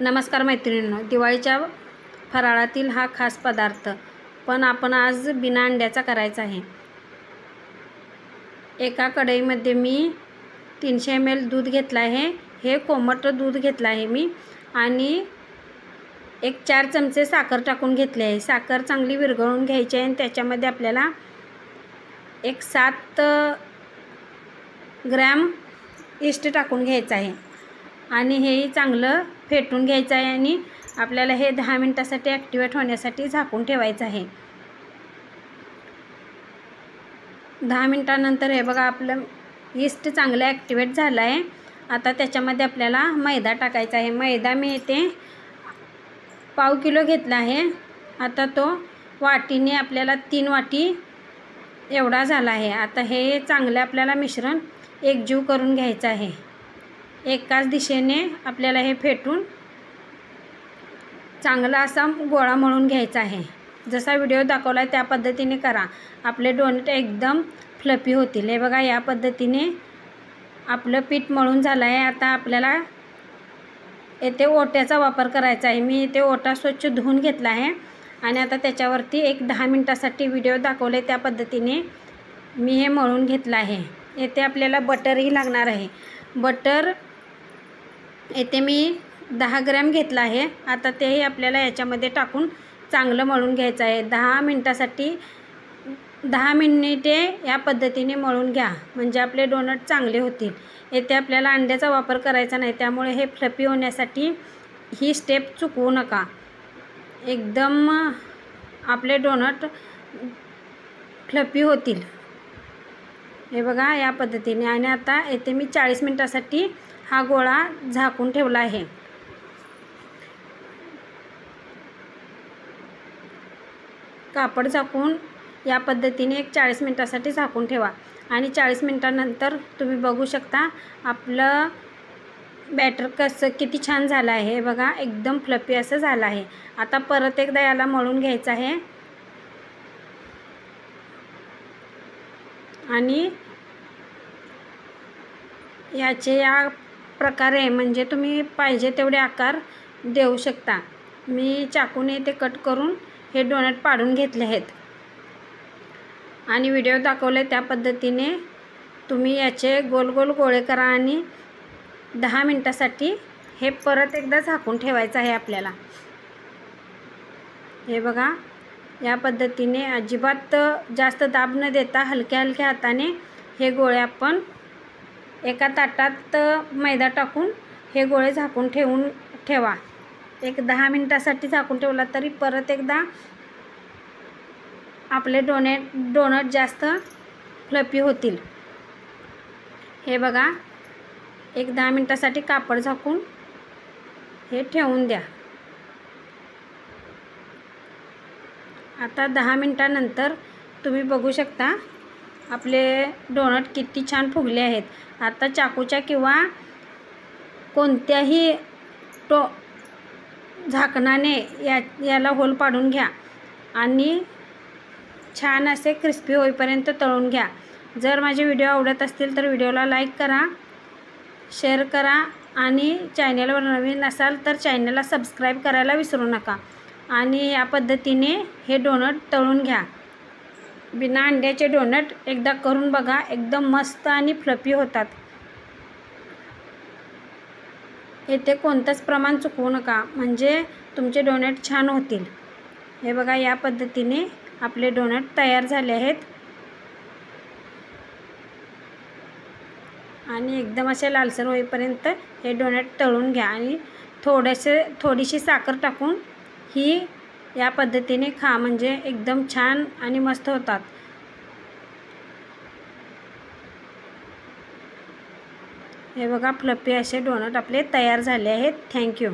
नमस्कार मैत्रिणींनो, दिवाळीच्या फराळातील हा खास पदार्थ पण आपण आज बिना अंड्याचा करायचा आहे। एका कढईमध्ये मी 300 ml दूध घेतला आहे। हे कोमट दूध घेतला आहे मी आणि 4 चमचे साखर टाकून घेतली आहे। साखर चांगली विरघळून घ्यायची आहे आणि त्याच्यामध्ये आपल्याला 7 ग्रॅम ईस्ट टाकून घ्यायचं आहे आणि हे चांगलं फेटून घ्यायचं आहे आणि आपल्याला हे 10 मिनिटासाठी ॲक्टिवेट होण्यासाठी झाकून ठेवायचं आहे। 10 मिनिटांनंतर हे बघा आपलं ईस्ट चांगलं ॲक्टिवेट झालं आहे। आता त्याच्यामध्ये आपल्याला मैदा टाकायचा आहे। मैदा मी इथे पाव किलो घेतला आहे। आता तो वाटीने आपल्याला 3 वाटी एवढा झाला आहे। आता हे चांगलं आपल्याला मिश्रण एकजीव करून घ्यायचं आहे। एकाच दिशेने आपल्याला हे फेटून चांगला असा गोळा मळून घ्यायचा आहे। जसा व्हिडिओ दाखवला आहे त्या पद्धतीने करा, आपले डोनट एकदम फ्लफी होतील। हे बघा या पद्धतीने आपलं पीठ मळून झालं आहे। आता आपल्याला येथे ओट्याचा वापर करायचा आहे। मी इथे ओटा स्वच्छ धुवून घेतला आहे आणि आता त्याच्यावरती 10 मिनिटासाठी व्हिडिओ दाखवले त्या पद्धतीने मी हे मळून घेतलं आहे। येथे आपल्याला बटरही लागणार आहे। बटर येथे मी 10 ग्रॅम घेतला आहे। आता तेही आपल्याला याच्यामध्ये टाकून चांगलं मळून घ्यायचं आहे। 10 मिनिटासाठी 10 मिनिटे या पद्धतीने मळून घ्या, म्हणजे आपले डोनट चांगले होतील। येथे आपल्याला अंड्याचा वापर करायचा नाही, त्यामुळे हे फ्लफी होण्यासाठी ही स्टेप चुकवू नका। एकदम आपले डोनट फ्लफी होतील। हे बघा या पद्धतीने। आणि आता येथे मी 40 मिनिटासाठी हा गोळा झाकून ठेवला आहे। कापड झाकून या पद्धतीने 40 मिनिटासाठी झाकून ठेवा आणि 40 मिनिटांनंतर तुम्ही बघू शकता आपलं बॅटर किती छान झालं आहे। हे बघा एकदम फ्लफी असं झालं आहे। आता परत एकदा याला मळून घ्यायचं आहे आणि याचे या प्रकारे म्हणजे तुम्ही पाहिजे तेवढे आकार देऊ शकता। मी चाकूने ते कट करून हे डोनट पाडून घेतले आहेत आणि व्हिडिओ दाखवले त्या पद्धतीने तुम्ही याचे गोल गोल गोळे करा आणि 10 मिनिटासाठी हे परत एकदा झाकून ठेवायचं आहे आपल्याला। हे बघा या पद्धतीने अजिबात जास्त दाब न देता हलक्या हलक्या हाताने हे गोळे आपण एका ताटात मैदा टाकून हे गोळे झाकून ठेवा। 10 मिनिटासाठी झाकून ठेवला तरी परत एकदा आपले डोनट जास्त फ्लफी होतील। हे बघा 10 मिनिटासाठी कापड झाकून हे ठेवून द्या। आता 10 मिनिटांनंतर तुम्ही बघू शकता आपले डोनट किती छान फुगले आहेत। आता चाकूच्या किंवा कोणत्याही झाकणाने याला होल पाडून घ्या आणि छान असे क्रिस्पी होईपर्यंत तळून घ्या। जर माझे व्हिडिओ आवडत असतील तर व्हिडिओला लाईक करा, शेअर करा आणि चॅनलवर नवीन असाल तर चॅनलला सबस्क्राईब करायला विसरू नका। आणि या पद्धतीने हे डोनट तळून घ्या। बिना अंड्याचे डोनट एकदा करून बघा, एकदम मस्त आणि फ्लफी होतात। येथे कोणतंच प्रमाण चुकवू नका, म्हणजे तुमचे डोनट छान होतील। हे बघा या पद्धतीने आपले डोनट तयार झाले आहेत आणि एकदम असे लालसर होईपर्यंत हे डोनट तळून घ्या आणि थोडीशी साखर टाकून ही या पद्धतीने खा, म्हणजे एकदम छान आणि मस्त होतात। हे बघा फ्लफी असे डोनट आपले तयार झाले आहेत। थँक्यू।